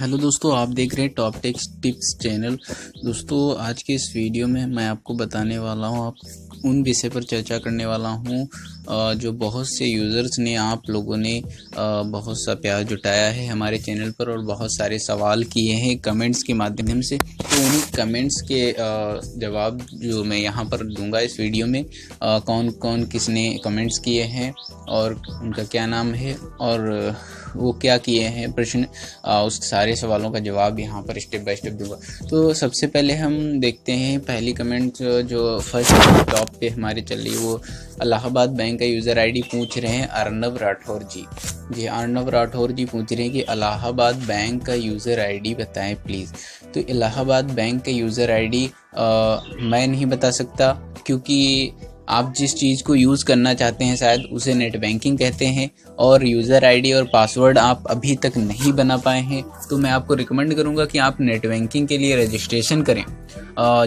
Hello दोस्तों, आप देख रहे हैं टॉप टेक्स टिप्स चैनल। दोस्तों, आज के इस वीडियो में मैं आपको बताने वाला हूं, आप उन विषय पर चर्चा करने वाला हूं जो बहुत से यूज़र्स ने, आप लोगों ने बहुत सा प्यार जुटाया है हमारे चैनल पर और बहुत सारे सवाल किए हैं कमेंट्स के माध्यम से। तो उन्हीं कमेंट्स के जवाब जो मैं यहां पर दूंगा इस वीडियो में, कौन कौन किसने कमेंट्स किए हैं और उनका क्या नाम है और वो क्या किए हैं प्रश्न, उस सारे सवालों का जवाब यहाँ पर स्टेप बाय स्टेप दूंगा। तो सबसे पहले हम देखते हैं पहली कमेंट जो फर्स्ट टॉप पे हमारे चल रही है, वो इलाहाबाद बैंक का यूज़र आईडी पूछ रहे हैं अर्नब राठौर जी। जी, अर्नब राठौर जी पूछ रहे हैं कि इलाहाबाद बैंक का यूज़र आईडी बताएं प्लीज़। तो इलाहाबाद बैंक का यूज़र आईडी मैं नहीं बता सकता, क्योंकि आप जिस चीज़ को यूज़ करना चाहते हैं शायद उसे नेट बैंकिंग कहते हैं और यूज़र आईडी और पासवर्ड आप अभी तक नहीं बना पाए हैं। तो मैं आपको रिकमेंड करूंगा कि आप नेट बैंकिंग के लिए रजिस्ट्रेशन करें।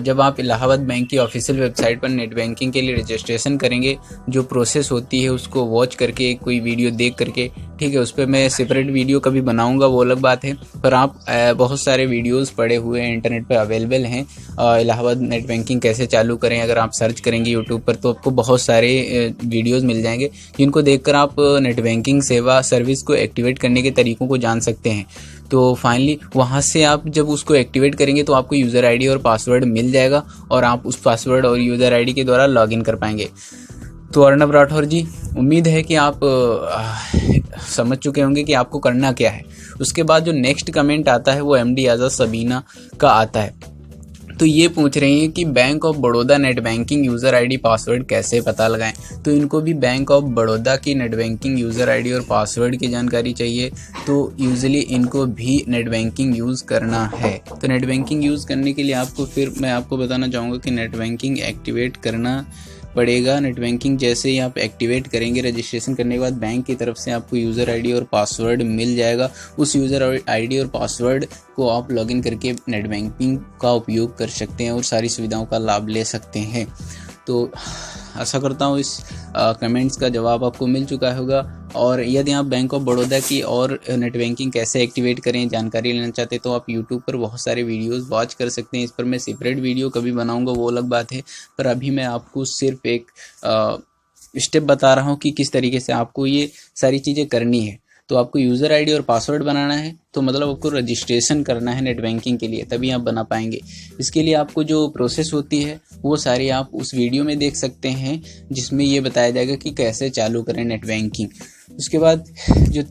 जब आप इलाहाबाद बैंक की ऑफिशियल वेबसाइट पर नेट बैंकिंग के लिए रजिस्ट्रेशन करेंगे, जो प्रोसेस होती है उसको वॉच करके, कोई वीडियो देख करके, ठीक है, उस पर मैं सेपरेट वीडियो कभी बनाऊंगा, वो अलग बात है। पर आप बहुत सारे वीडियोस पड़े हुए हैं, इंटरनेट पर अवेलेबल हैं। इलाहाबाद नेट बैंकिंग कैसे चालू करें, अगर आप सर्च करेंगे यूट्यूब पर तो आपको बहुत सारे वीडियोस मिल जाएंगे, जिनको देखकर आप नेट बैंकिंग सेवा सर्विस को एक्टिवेट करने के तरीकों को जान सकते हैं। तो फाइनली वहाँ से आप जब उसको एक्टिवेट करेंगे तो आपको यूज़र आईडी और पासवर्ड मिल जाएगा और आप उस पासवर्ड और यूज़र आईडी के द्वारा लॉगिन कर पाएंगे। तो अर्नब राठौर जी, उम्मीद है कि आप समझ चुके होंगे कि आपको करना क्या है। उसके बाद जो नेक्स्ट कमेंट आता है वो एमडी आज़ाद सबीना का आता है। तो ये पूछ रहे हैं कि bank of Baroda net banking user ID password कैसे पता लगाएं। तो इनको भी बैंक ऑफ बड़ौदा की नेट बैंकिंग यूज़र आईडी और पासवर्ड की जानकारी चाहिए। तो यूजुअली इनको भी नेट बैंकिंग यूज़ करना है। तो नेट बैंकिंग यूज़ करने के लिए आपको फिर मैं आपको बताना चाहूँगा कि नेट बैंकिंग एक्टिवेट करना पड़ेगा। नेट बैंकिंग जैसे ही आप एक्टिवेट करेंगे, रजिस्ट्रेशन करने के बाद बैंक की तरफ से आपको यूज़र आईडी और पासवर्ड मिल जाएगा। उस यूज़र आईडी और पासवर्ड को आप लॉगिन करके नेट बैंकिंग का उपयोग कर सकते हैं और सारी सुविधाओं का लाभ ले सकते हैं। तो आशा करता हूँ इस कमेंट्स का जवाब आपको मिल चुका होगा। और यदि आप बैंक ऑफ बड़ौदा की और नेट बैंकिंग कैसे एक्टिवेट करें जानकारी लेना चाहते हैं तो आप यूट्यूब पर बहुत सारे वीडियोस वॉच कर सकते हैं। इस पर मैं सेपरेट वीडियो कभी बनाऊंगा, वो अलग बात है। पर अभी मैं आपको सिर्फ एक स्टेप बता रहा हूँ कि किस तरीके से आपको ये सारी चीज़ें करनी है। तो आपको यूज़र आईडी और पासवर्ड बनाना है, तो मतलब आपको रजिस्ट्रेशन करना है नेट बैंकिंग के लिए, तभी आप बना पाएंगे। इसके लिए आपको जो प्रोसेस होती है वो सारी आप उस वीडियो में देख सकते हैं, जिसमें ये बताया जाएगा कि कैसे चालू करें नेट बैंकिंग। उसके बाद जो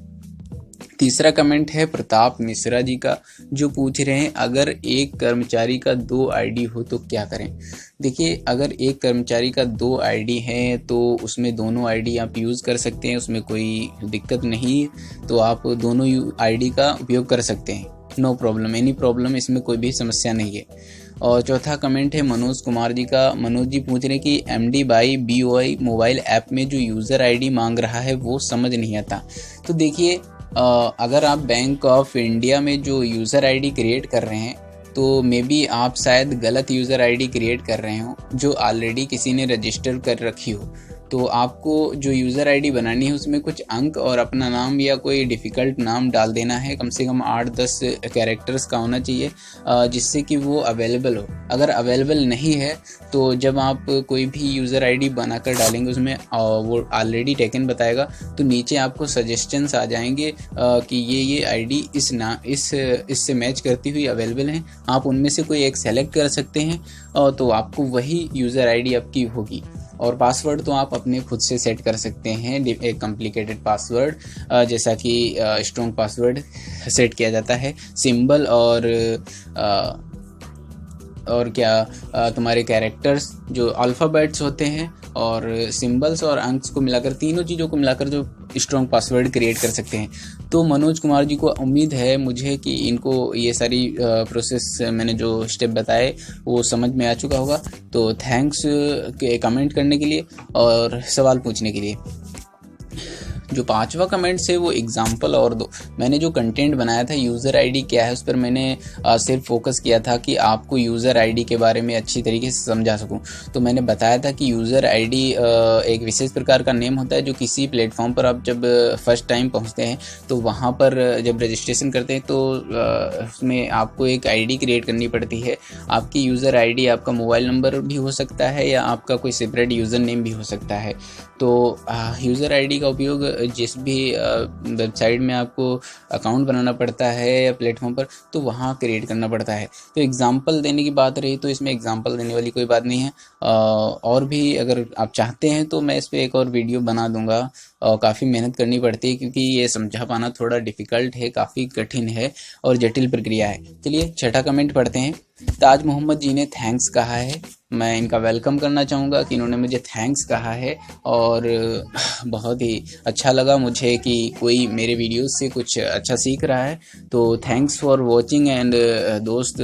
तीसरा कमेंट है प्रताप मिश्रा जी का, जो पूछ रहे हैं अगर एक कर्मचारी का 2 आईडी हो तो क्या करें। देखिए, अगर एक कर्मचारी का 2 आईडी है तो उसमें दोनों आईडी आप यूज़ कर सकते हैं, उसमें कोई दिक्कत नहीं। तो आप दोनों आईडी का उपयोग कर सकते हैं, नो प्रॉब्लम, एनी प्रॉब्लम, इसमें कोई भी समस्या नहीं है। और चौथा कमेंट है मनोज कुमार जी का। मनोज जी पूछ रहे हैं कि MD by BOI mobile app में जो यूज़र आईडी मांग रहा है वो समझ नहीं आता। तो देखिए, अगर आप बैंक ऑफ इंडिया में जो यूज़र आईडी क्रिएट कर रहे हैं तो मे बी आप शायद गलत यूज़र आईडी क्रिएट कर रहे हो जो ऑलरेडी किसी ने रजिस्टर कर रखी हो। तो आपको जो यूज़र आईडी बनानी है उसमें कुछ अंक और अपना नाम या कोई डिफ़िकल्ट नाम डाल देना है, कम से कम 8-10 कैरेक्टर्स का होना चाहिए, जिससे कि वो अवेलेबल हो। अगर अवेलेबल नहीं है तो जब आप कोई भी यूज़र आईडी बनाकर डालेंगे उसमें वो ऑलरेडी टेकन बताएगा, तो नीचे आपको सजेशंस आ जाएंगे कि ये आईडी इससे मैच करती हुई अवेलेबल हैं। आप उनमें से कोई एक सेलेक्ट कर सकते हैं तो आपको वही यूज़र आईडी आपकी होगी। और पासवर्ड तो आप अपने खुद से सेट कर सकते हैं, एक कॉम्प्लिकेटेड पासवर्ड, जैसा कि स्ट्रॉन्ग पासवर्ड सेट किया जाता है। सिंबल और क्या तुम्हारे कैरेक्टर्स जो अल्फ़ाबेट्स होते हैं और सिंबल्स और अंक्स को मिलाकर, तीनों चीज़ों को मिलाकर जो स्ट्रॉन्ग पासवर्ड क्रिएट कर सकते हैं। तो मनोज कुमार जी को उम्मीद है मुझे कि इनको ये सारी प्रोसेस मैंने जो स्टेप बताए वो समझ में आ चुका होगा। तो थैंक्स कमेंट करने के लिए और सवाल पूछने के लिए। जो 5वां कमेंट्स है वो एग्जाम्पल और दो। मैंने जो कंटेंट बनाया था यूज़र आईडी क्या है उस पर मैंने सिर्फ फोकस किया था कि आपको यूज़र आईडी के बारे में अच्छी तरीके से समझा सकूं। तो मैंने बताया था कि यूज़र आईडी एक विशेष प्रकार का नेम होता है जो किसी प्लेटफॉर्म पर आप जब फर्स्ट टाइम पहुंचते हैं तो वहां पर जब रजिस्ट्रेशन करते हैं तो उसमें आपको एक आईडी क्रिएट करनी पड़ती है। आपकी यूज़र आईडी आपका मोबाइल नंबर भी हो सकता है या आपका कोई सेपरेट यूज़र नेम भी हो सकता है। तो यूज़र आईडी का उपयोग जिस भी वेबसाइट में आपको अकाउंट बनाना पड़ता है या प्लेटफॉर्म पर तो वहाँ क्रिएट करना पड़ता है। तो एग्जांपल देने की बात रही तो इसमें एग्जांपल देने वाली कोई बात नहीं है। और भी अगर आप चाहते हैं तो मैं इस पर एक और वीडियो बना दूंगा। काफ़ी मेहनत करनी पड़ती है क्योंकि ये समझा पाना थोड़ा डिफ़िकल्ट है, काफ़ी कठिन है और जटिल प्रक्रिया है। चलिए 6ठा कमेंट पढ़ते हैं। ताज मोहम्मद जी ने थैंक्स कहा है। मैं इनका वेलकम करना चाहूँगा कि इन्होंने मुझे थैंक्स कहा है और बहुत ही अच्छा लगा मुझे कि कोई मेरे वीडियोस से कुछ अच्छा सीख रहा है। तो थैंक्स फॉर वॉचिंग एंड दोस्त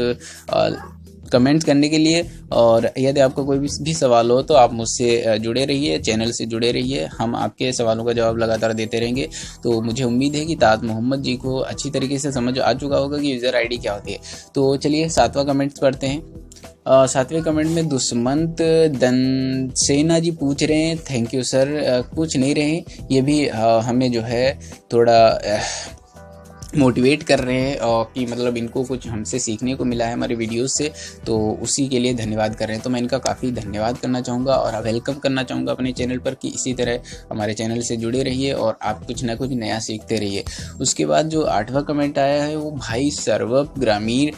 कमेंट्स करने के लिए। और यदि आपका कोई भी सवाल हो तो आप मुझसे जुड़े रहिए, चैनल से जुड़े रहिए, हम आपके सवालों का जवाब लगातार देते रहेंगे। तो मुझे उम्मीद है कि ताज मोहम्मद जी को अच्छी तरीके से समझ आ चुका होगा कि यूज़र आईडी क्या होती है। तो चलिए 7वां कमेंट्स पढ़ते हैं। 7वें कमेंट में दुष्मंत दनसेना जी पूछ रहे हैं, थैंक यू सर। पूछ नहीं रहे, ये भी हमें जो है थोड़ा मोटिवेट कर रहे हैं और कि मतलब इनको कुछ हमसे सीखने को मिला है हमारे वीडियोस से, तो उसी के लिए धन्यवाद कर रहे हैं। तो मैं इनका काफ़ी धन्यवाद करना चाहूँगा और वेलकम करना चाहूँगा अपने चैनल पर कि इसी तरह हमारे चैनल से जुड़े रहिए और आप कुछ ना कुछ नया सीखते रहिए। उसके बाद जो 8वां कमेंट आया है वो भाई सर्वप ग्रामीण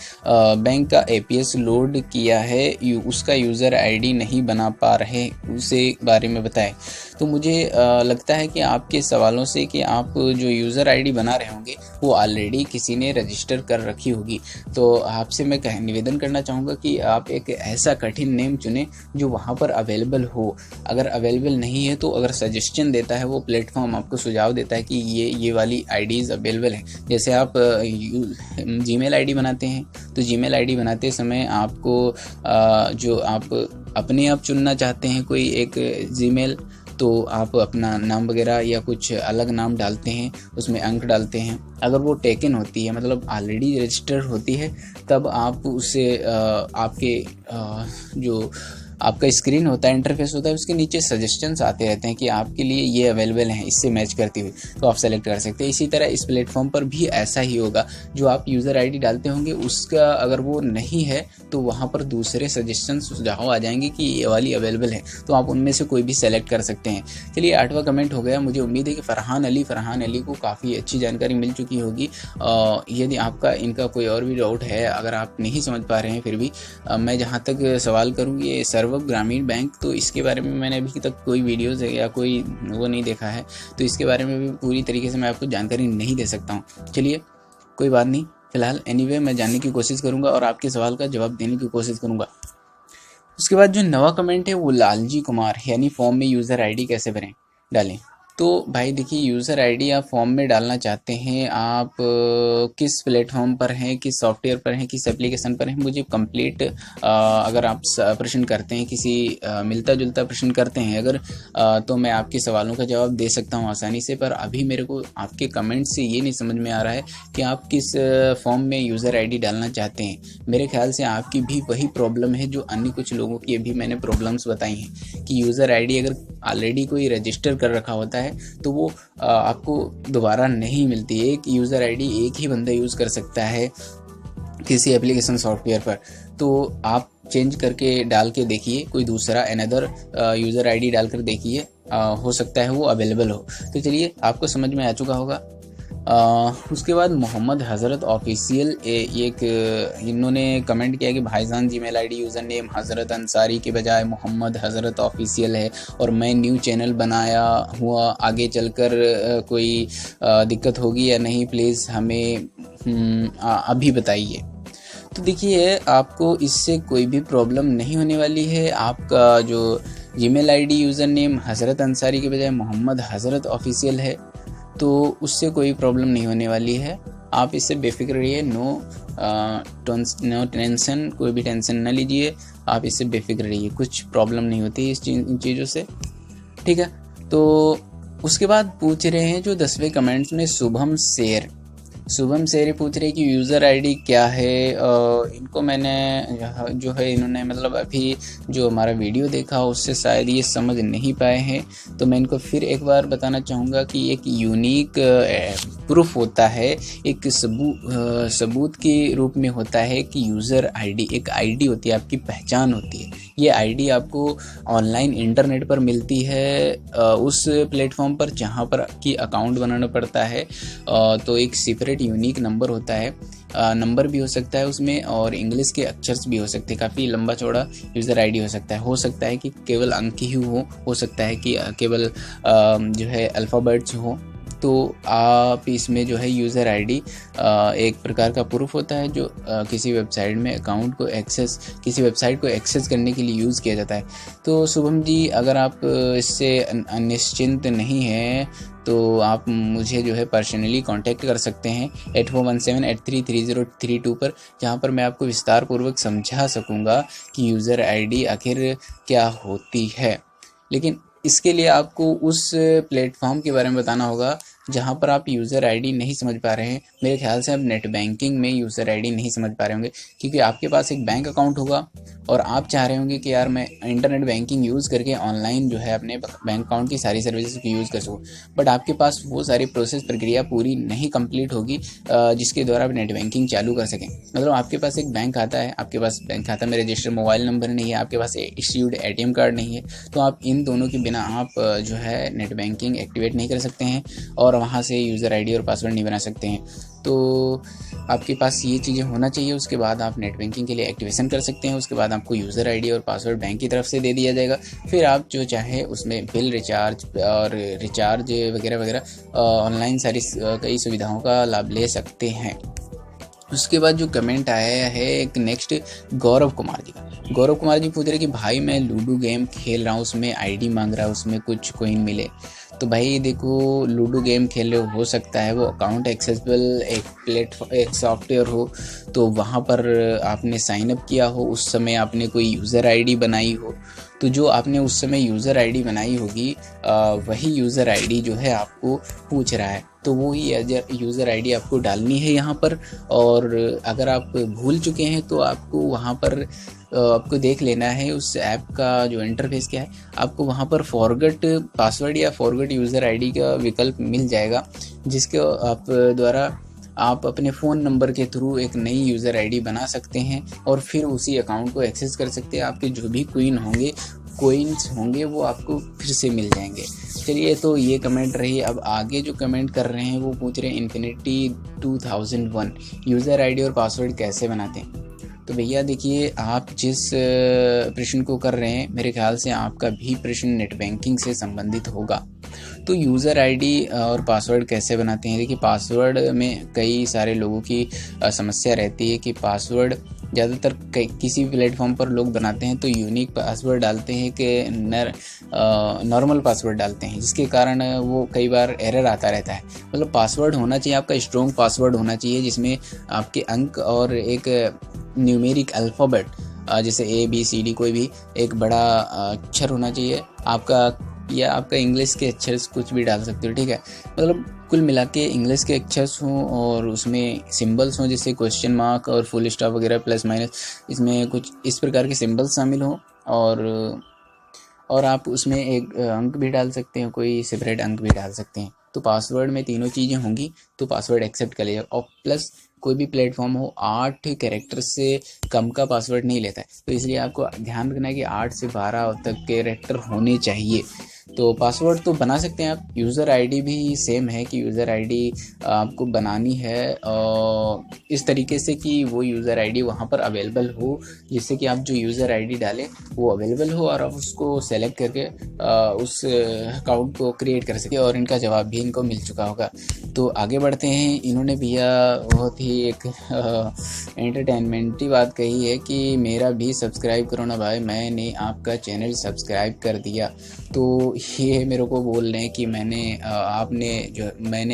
बैंक का APS लोड किया है, उसका यूज़र ID नहीं बना पा रहे, उसे बारे में बताएं। तो मुझे लगता है कि आपके सवालों से कि आप जो यूज़र ID बना रहे होंगे वो ऑलरेडी किसी ने रजिस्टर कर रखी होगी। तो आपसे मैं निवेदन करना चाहूँगा कि आप एक ऐसा कठिन नेम चुनें जो वहाँ पर अवेलेबल हो। अगर अवेलेबल नहीं है तो अगर सजेशन देता है वो प्लेटफॉर्म, आपको सुझाव देता है कि ये वाली आईडीज़ अवेलेबल हैं। जैसे आप जीमेल आईडी बनाते हैं तो जीमेल आईडी बनाते समय आपको जो आप अपने आप चुनना चाहते हैं कोई एक जीमेल, तो आप अपना नाम वगैरह या कुछ अलग नाम डालते हैं, उसमें अंक डालते हैं। अगर वो टेकन होती है मतलब ऑलरेडी रजिस्टर होती है तब आप उसे आपके जो आपका स्क्रीन होता है, इंटरफेस होता है, उसके नीचे सजेशंस आते रहते हैं कि आपके लिए ये अवेलेबल हैं, इससे मैच करती हुई, तो आप सेलेक्ट कर सकते हैं। इसी तरह इस प्लेटफॉर्म पर भी ऐसा ही होगा, जो आप यूज़र आईडी डालते होंगे उसका अगर वो नहीं है तो वहाँ पर दूसरे सजेशन सुझाव आ जाएंगे कि ये वाली अवेलेबल है, तो आप उनमें से कोई भी सेलेक्ट कर सकते हैं। चलिए 8वां कमेंट हो गया। मुझे उम्मीद है कि फ़रहान अली को काफ़ी अच्छी जानकारी मिल चुकी होगी। यदि आपका इनका कोई और भी डाउट है, अगर आप नहीं समझ पा रहे हैं फिर भी मैं जहाँ तक सवाल करूँ ये सर्वप ग्रामीण बैंक, तो इसके बारे में मैंने अभी तक कोई वीडियोज़ या कोई वो नहीं देखा है, तो इसके बारे में भी पूरी तरीके से मैं आपको जानकारी नहीं दे सकता हूँ। चलिए कोई बात नहीं, फिलहाल एनीवे मैं जानने की कोशिश करूँगा और आपके सवाल का जवाब देने की कोशिश करूँगा। उसके बाद जो नवा कमेंट है वो लालजी कुमार, यानी फॉर्म में यूज़र आईडी कैसे डालें। तो भाई देखिए, यूज़र आईडी आप फॉर्म में डालना चाहते हैं, आप किस प्लेटफॉर्म पर हैं, किस सॉफ्टवेयर पर हैं, किस एप्लीकेशन पर हैं, मुझे कंप्लीट अगर आप प्रश्न करते हैं, किसी मिलता जुलता प्रश्न करते हैं अगर तो मैं आपके सवालों का जवाब दे सकता हूं आसानी से। पर अभी मेरे को आपके कमेंट से ये नहीं समझ में आ रहा है कि आप किस फॉर्म में यूज़र आईडी डालना चाहते हैं। मेरे ख्याल से आपकी भी वही प्रॉब्लम है जो अन्य कुछ लोगों की अभी मैंने प्रॉब्लम्स बताई हैं कि यूज़र आईडी अगर ऑलरेडी कोई रजिस्टर कर रखा होता है तो वो आपको दोबारा नहीं मिलती। एक यूज़र आईडी एक ही बंदा यूज़ कर सकता है किसी एप्लीकेशन सॉफ्टवेयर पर, तो आप चेंज करके डाल के देखिए, कोई दूसरा अनदर यूज़र आईडी डालकर देखिए, हो सकता है वो अवेलेबल हो। तो चलिए आपको समझ में आ चुका होगा। उसके बाद मोहम्मद हज़रत ऑफिशियल एक इन्होंने कमेंट किया कि भाईजान जीमेल आईडी यूज़र नेम हज़रत अंसारी के बजाय मोहम्मद हज़रत ऑफिशियल है और मैं न्यू चैनल बनाया हुआ, आगे चलकर कोई दिक्कत होगी या नहीं, प्लीज़ हमें अभी बताइए। तो देखिए, आपको इससे कोई भी प्रॉब्लम नहीं होने वाली है। आपका जो जीमेल आईडी यूज़र नेम हज़रत अंसारी के बजाय मोहम्मद हज़रत ऑफिशियल है तो उससे कोई प्रॉब्लम नहीं होने वाली है। आप इससे बेफिक्र रहिए, नो टेंशन, कोई भी टेंशन ना लीजिए, आप इससे बेफिक्र रहिए, कुछ प्रॉब्लम नहीं होती इन चीज़ों से, ठीक है। तो उसके बाद पूछ रहे हैं जो 10वें कमेंट्स में शुभम शेर पूछ रहे कि यूज़र आईडी क्या है। इनको मैंने जो है इन्होंने मतलब अभी जो हमारा वीडियो देखा उससे शायद ये समझ नहीं पाए हैं, तो मैं इनको फिर एक बार बताना चाहूँगा कि एक यूनिक प्रूफ होता है, एक सबूत के रूप में होता है कि यूज़र आईडी एक आईडी होती है, आपकी पहचान होती है। ये आईडी आपको ऑनलाइन इंटरनेट पर मिलती है, उस प्लेटफॉर्म पर जहाँ पर कि अकाउंट बनाना पड़ता है। तो एक सेपरेट यूनिक नंबर होता है, नंबर भी हो सकता है उसमें, और इंग्लिश के अक्षर्स भी हो सकते हैं। काफ़ी लंबा चौड़ा यूज़र आईडी हो सकता है कि केवल अंक ही हो सकता है कि केवल जो है अल्फ़ाबेट्स हो। तो आप इसमें जो है यूज़र आईडी एक प्रकार का प्रूफ होता है जो किसी वेबसाइट में किसी वेबसाइट को एक्सेस करने के लिए यूज़ किया जाता है। तो शुभम जी, अगर आप इससे निश्चिंत नहीं हैं तो आप मुझे जो है पर्सनली कांटेक्ट कर सकते हैं 8417833032 पर, जहां पर मैं आपको विस्तार पूर्वक समझा सकूंगा कि यूज़र आईडी आखिर क्या होती है। लेकिन इसके लिए आपको उस प्लेटफॉर्म के बारे में बताना होगा जहाँ पर आप यूज़र आईडी नहीं समझ पा रहे हैं। मेरे ख्याल से आप नेट बैंकिंग में यूज़र आईडी नहीं समझ पा रहे होंगे, क्योंकि आपके पास एक बैंक अकाउंट होगा और आप चाह रहे होंगे कि यार मैं इंटरनेट बैंकिंग यूज़ करके ऑनलाइन जो है अपने बैंक अकाउंट की सारी सर्विसेज को यूज़ कर सकूँ, बट आपके पास वो सारी प्रोसेस प्रक्रिया पूरी नहीं कंप्लीट होगी जिसके द्वारा आप नेट बैंकिंग चालू कर सकें। मतलब आपके पास एक बैंक खाता है, आपके पास बैंक खाता में रजिस्टर्ड मोबाइल नंबर नहीं है, आपके पास इश्यूड ATM कार्ड नहीं है, तो आप इन दोनों के बिना आप जो है नेट बैंकिंग एक्टिवेट नहीं कर सकते हैं और वहाँ से यूज़र आईडी और पासवर्ड नहीं बना सकते हैं। तो आपके पास ये चीज़ें होना चाहिए, उसके बाद आप नेट बैंकिंग के लिए एक्टिवेशन कर सकते हैं। उसके बाद आपको यूज़र आईडी और पासवर्ड बैंक की तरफ से दे दिया जाएगा। फिर आप जो चाहे उसमें बिल रिचार्ज और रिचार्ज वगैरह वगैरह ऑनलाइन सारी कई सुविधाओं का लाभ ले सकते हैं। उसके बाद जो कमेंट आया है एक नेक्स्ट गौरव कुमार जी पूछ रहे कि भाई मैं लूडो गेम खेल रहा हूँ, उसमें आईडी मांग रहा है, उसमें कुछ कोइन मिले। तो भाई देखो, लूडो गेम खेल रहे हो सकता है वो अकाउंट एक्सेसिबल एक सॉफ्टवेयर हो, तो वहाँ पर आपने साइन अप किया हो, उस समय आपने कोई यूज़र आईडी बनाई हो, तो जो आपने उस समय यूज़र आईडी बनाई होगी वही यूज़र आईडी जो है आपको पूछ रहा है। तो वो ही यूज़र आईडी आपको डालनी है यहाँ पर। और अगर आप भूल चुके हैं तो आपको वहाँ पर आपको देख लेना है उस ऐप का जो इंटरफेस क्या है। आपको वहाँ पर फॉरगेट पासवर्ड या फॉरगेट यूज़र आईडी का विकल्प मिल जाएगा, जिसके आप द्वारा आप अपने फ़ोन नंबर के थ्रू एक नई यूज़र आईडी बना सकते हैं और फिर उसी अकाउंट को एक्सेस कर सकते हैं। आपके जो भी कोइंस होंगे वो आपको फिर से मिल जाएंगे। चलिए, तो ये कमेंट रही। अब आगे जो कमेंट कर रहे हैं वो पूछ रहे हैं इन्फिनिटी 2001 यूज़र आईडी और पासवर्ड कैसे बनाते हैं। तो भैया देखिए, आप जिस प्रश्न को कर रहे हैं मेरे ख्याल से आपका भी प्रश्न नेट बैंकिंग से संबंधित होगा। तो यूज़र आईडी और पासवर्ड कैसे बनाते हैं। देखिए, पासवर्ड में कई सारे लोगों की समस्या रहती है कि पासवर्ड ज़्यादातर किसी प्लेटफॉर्म पर लोग बनाते हैं तो यूनिक पासवर्ड डालते हैं कि नॉर्मल पासवर्ड डालते हैं, जिसके कारण वो कई बार एरर आता रहता है। मतलब पासवर्ड होना चाहिए आपका स्ट्रॉन्ग पासवर्ड होना चाहिए, जिसमें आपके अंक और एक न्यूमेरिक अल्फ़ाबेट जैसे ABCD कोई भी एक बड़ा अक्षर होना चाहिए आपका, या आपका इंग्लिश के अक्षर कुछ भी डाल सकते हो, ठीक है। मतलब कुल मिला के इंग्लिश के अक्षर्स हों और उसमें सिंबल्स हों, जैसे क्वेश्चन मार्क और फुल स्टॉप वगैरह प्लस माइनस, इसमें कुछ इस प्रकार के सिंबल्स शामिल हों। और आप उसमें एक अंक भी डाल सकते हैं, कोई सेपरेट अंक भी डाल सकते हैं। तो पासवर्ड में तीनों चीज़ें होंगी तो पासवर्ड एक्सेप्ट कर लिया। और प्लस कोई भी प्लेटफॉर्म हो 8 कैरेक्टर से कम का पासवर्ड नहीं लेता है, तो इसलिए आपको ध्यान रखना है कि 8 से 12 तक कैरेक्टर होने चाहिए। तो पासवर्ड तो बना सकते हैं आप। यूज़र आईडी भी सेम है कि यूज़र आईडी आपको बनानी है और इस तरीके से कि वो यूज़र आईडी वहाँ पर अवेलेबल हो, जिससे कि आप जो यूज़र आईडी डालें वो अवेलेबल हो और आप उसको सेलेक्ट करके उस अकाउंट को क्रिएट कर सकें। और इनका जवाब भी इनको मिल चुका होगा। तो आगे बढ़ते हैं। इन्होंने भैया बहुत ही एक एंटरटेनमेंट बात कही है कि मेरा भी सब्सक्राइब करो ना भाई, मैंने आपका चैनल सब्सक्राइब कर दिया। तो ये मेरे को बोल रहे हैं कि मैंने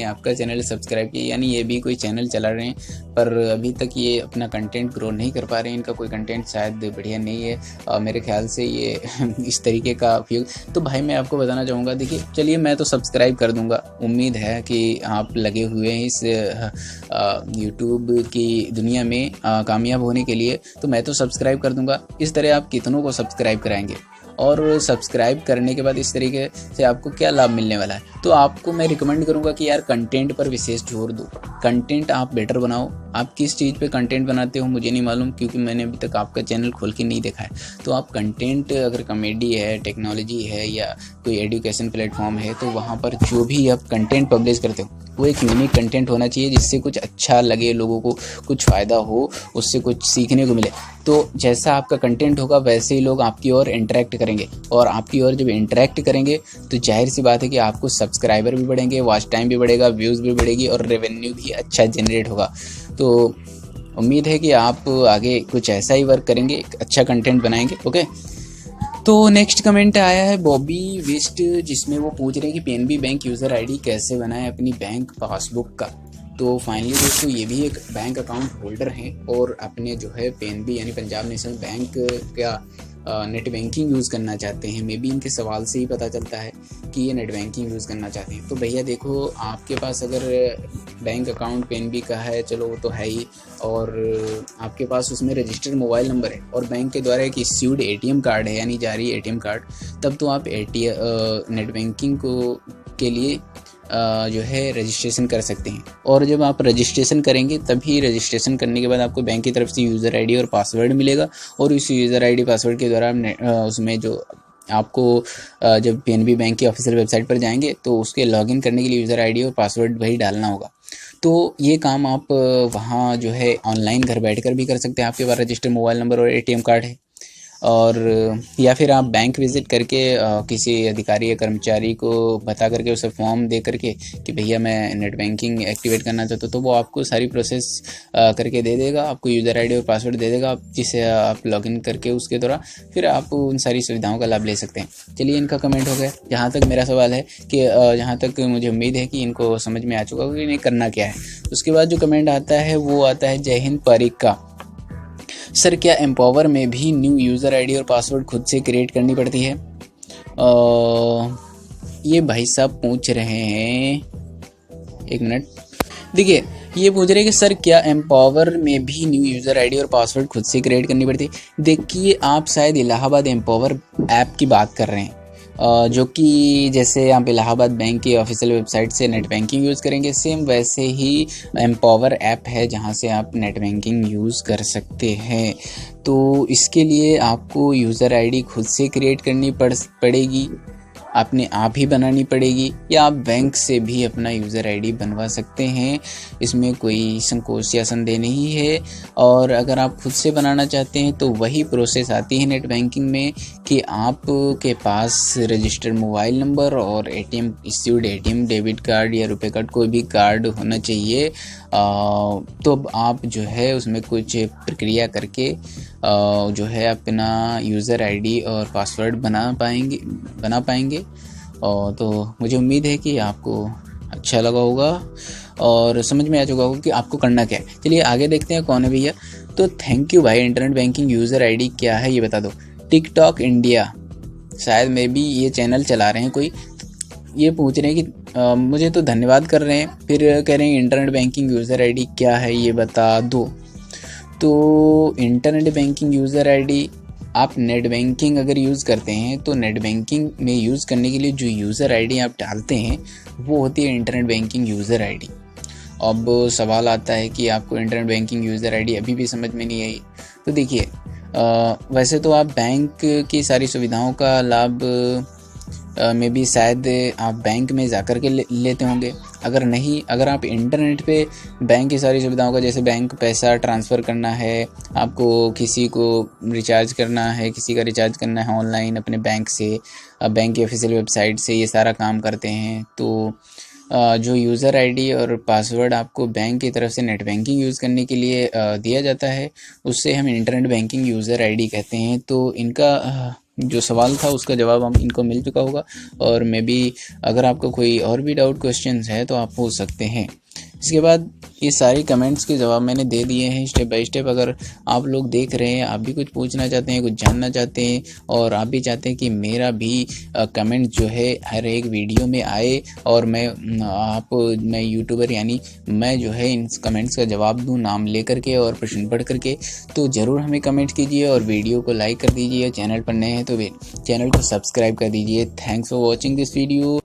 आपका चैनल सब्सक्राइब किया, यानी ये भी कोई चैनल चला रहे हैं पर अभी तक ये अपना कंटेंट ग्रो नहीं कर पा रहे हैं। इनका कोई कंटेंट शायद बढ़िया नहीं है मेरे ख्याल से ये इस तरीके का उपयोग। तो भाई मैं आपको बताना चाहूँगा, देखिए चलिए मैं तो सब्सक्राइब कर दूँगा, उम्मीद है कि आप लगे हुए हैं इस यूट्यूब की दुनिया में कामयाब होने के लिए, तो मैं तो सब्सक्राइब कर दूँगा। इस तरह आप कितनों को सब्सक्राइब कराएंगे, और सब्सक्राइब करने के बाद इस तरीके से आपको क्या लाभ मिलने वाला है। तो आपको मैं रिकमेंड करूंगा कि यार कंटेंट पर विशेष जोर दो, कंटेंट आप बेटर बनाओ। आप किस चीज़ पे कंटेंट बनाते हो मुझे नहीं मालूम, क्योंकि मैंने अभी तक आपका चैनल खोल के नहीं देखा है। तो आप कंटेंट, अगर कॉमेडी है, टेक्नोलॉजी है, या कोई एजुकेशन प्लेटफॉर्म है, तो वहाँ पर जो भी आप कंटेंट पब्लिश करते हो वो एक यूनिक कंटेंट होना चाहिए, जिससे कुछ अच्छा लगे लोगों को, कुछ फ़ायदा हो, उससे कुछ सीखने को मिले। तो जैसा आपका कंटेंट होगा वैसे ही लोग आपकी ओर इंटरेक्ट करेंगे, और आपकी ओर जब इंटरेक्ट करेंगे तो जाहिर सी बात है कि आपको सब्सक्राइबर भी बढ़ेंगे, वॉच टाइम भी बढ़ेगा, व्यूज़ भी बढ़ेगी, और रेवेन्यू भी अच्छा जनरेट होगा। तो उम्मीद है कि आप आगे कुछ ऐसा ही वर्क करेंगे, अच्छा कंटेंट बनाएंगे। ओके, तो नेक्स्ट कमेंट आया है बॉबी वेस्ट, जिसमें वो पूछ रहे हैं कि पीएनबी बैंक यूज़र आईडी कैसे बनाएं अपनी बैंक पासबुक का। तो फाइनली दोस्तों ये भी एक बैंक अकाउंट होल्डर हैं और अपने जो है पीएनबी यानी पंजाब नेशनल बैंक का नेट बैंकिंग यूज़ करना चाहते हैं। मे बी इनके सवाल से ही पता चलता है कि ये नेट बैंकिंग यूज़ करना चाहते हैं। तो भैया देखो, आपके पास अगर बैंक अकाउंट पीएनबी का है, चलो वो तो है ही, और आपके पास उसमें रजिस्टर्ड मोबाइल नंबर है और बैंक के द्वारा एक इश्यूड एटीएम कार्ड है, यानी जारी एटीएम कार्ड, तब तो आप नेट बैंकिंग के लिए जो है रजिस्ट्रेशन कर सकते हैं। और जब आप रजिस्ट्रेशन करेंगे, तभी रजिस्ट्रेशन करने के बाद आपको बैंक की तरफ से यूज़र आईडी और पासवर्ड मिलेगा, और उस यूज़र आईडी पासवर्ड के द्वारा उसमें जो आपको जब पीएनबी बैंक की ऑफिशियल वेबसाइट पर जाएंगे तो उसके लॉगिन करने के लिए यूज़र आईडी और पासवर्ड वही डालना होगा। तो ये काम आप वहाँ जो है ऑनलाइन घर बैठकर भी कर सकते हैं। आपके पास रजिस्टर्ड मोबाइल नंबर और एटीएम कार्ड है, और या फिर आप बैंक विज़िट करके किसी अधिकारी या कर्मचारी को बता करके उसे फॉर्म दे करके कि भैया मैं नेट बैंकिंग एक्टिवेट करना चाहता हूँ, तो वो आपको सारी प्रोसेस करके दे देगा, आपको यूज़र आईडी और पासवर्ड दे देगा, जिसे आप लॉगिन करके उसके द्वारा फिर आप उन सारी सुविधाओं का लाभ ले सकते हैं। चलिए, इनका कमेंट हो गया। जहाँ तक मेरा सवाल है कि जहाँ तक मुझे उम्मीद है कि इनको समझ में आ चुका होगा कि इन्हें करना क्या है। उसके बाद जो कमेंट आता है वो आता है जय हिंद पारिक का। सर, क्या एम्पावर में भी न्यू यूज़र आईडी और पासवर्ड खुद से क्रिएट करनी पड़ती है? ये भाई साहब पूछ रहे हैं, एक मिनट, देखिए ये पूछ रहे हैं कि सर क्या एम्पावर में भी न्यू यूज़र आईडी और पासवर्ड खुद से क्रिएट करनी पड़ती है? देखिए, आप शायद इलाहाबाद एम्पावर ऐप की बात कर रहे हैं, जो कि जैसे आप इलाहाबाद बैंक की ऑफिशियल वेबसाइट से नेट बैंकिंग यूज़ करेंगे, सेम वैसे ही एम्पावर ऐप है जहां से आप नेट बैंकिंग यूज़ कर सकते हैं। तो इसके लिए आपको यूज़र आईडी खुद से क्रिएट करनी पड़ेगी, अपने आप ही बनानी पड़ेगी, या आप बैंक से भी अपना यूज़र आईडी बनवा सकते हैं। इसमें कोई संकोच या संदेह नहीं है। और अगर आप खुद से बनाना चाहते हैं तो वही प्रोसेस आती है नेट बैंकिंग में कि आपके पास रजिस्टर्ड मोबाइल नंबर और ATM issued ATM, debit card या रुपए कार्ड, कोई भी कार्ड होना चाहिए। तो अब आप जो है उसमें कुछ प्रक्रिया करके जो है अपना यूज़र आईडी और पासवर्ड बना पाएंगे। और तो मुझे उम्मीद है कि आपको अच्छा लगा होगा और समझ में आ चुका होगा कि आपको करना क्या है। चलिए आगे देखते हैं कौन है भैया। तो थैंक यू भाई। इंटरनेट बैंकिंग यूज़र आईडी क्या है ये बता दो। टिकटॉक इंडिया, शायद मे बी ये चैनल चला रहे हैं कोई, ये पूछ रहे हैं कि मुझे तो धन्यवाद कर रहे हैं, फिर कह रहे हैं इंटरनेट बैंकिंग यूज़र आईडी क्या है ये बता दो। तो इंटरनेट बैंकिंग यूज़र आईडी, आप नेट बैंकिंग अगर यूज़ करते हैं तो नेट बैंकिंग में यूज़ करने के लिए जो यूज़र आईडी आप डालते हैं वो होती है इंटरनेट बैंकिंग यूज़र आईडी। अब सवाल आता है कि आपको इंटरनेट बैंकिंग यूज़र आईडी अभी भी समझ में नहीं आई। तो देखिए, वैसे तो आप बैंक की सारी सुविधाओं का लाभ में भी शायद आप बैंक में जा कर के लेते होंगे। अगर आप इंटरनेट पे बैंक की सारी सुविधाओं का, जैसे बैंक पैसा ट्रांसफ़र करना है, आपको किसी को रिचार्ज करना है, किसी का रिचार्ज करना है ऑनलाइन अपने बैंक से, बैंक की ऑफिशियल वेबसाइट से, ये सारा काम करते हैं, तो जो यूज़र आईडी और पासवर्ड आपको बैंक की तरफ से नेट बैंकिंग यूज़ करने के लिए दिया जाता है, उससे हम इंटरनेट बैंकिंग यूज़र आईडी कहते हैं। तो इनका जो सवाल था उसका जवाब हम इनको मिल चुका होगा। और मैं भी, अगर आपको कोई और भी डाउट क्वेश्चंस है तो आप पूछ सकते हैं। इसके बाद ये सारी कमेंट्स के जवाब मैंने दे दिए हैं स्टेप बाय स्टेप। अगर आप लोग देख रहे हैं, आप भी कुछ पूछना चाहते हैं, कुछ जानना चाहते हैं, और आप भी चाहते हैं कि मेरा भी कमेंट जो है हर एक वीडियो में आए और मैं यूट्यूबर यानी मैं जो है इन कमेंट्स का जवाब दूं नाम लेकर के और प्रश्न पढ़ करके, तो ज़रूर हमें कमेंट कीजिए और वीडियो को लाइक कर दीजिए। चैनल पर नए हैं तो चैनल को सब्सक्राइब कर दीजिए। Thanks for watching this video.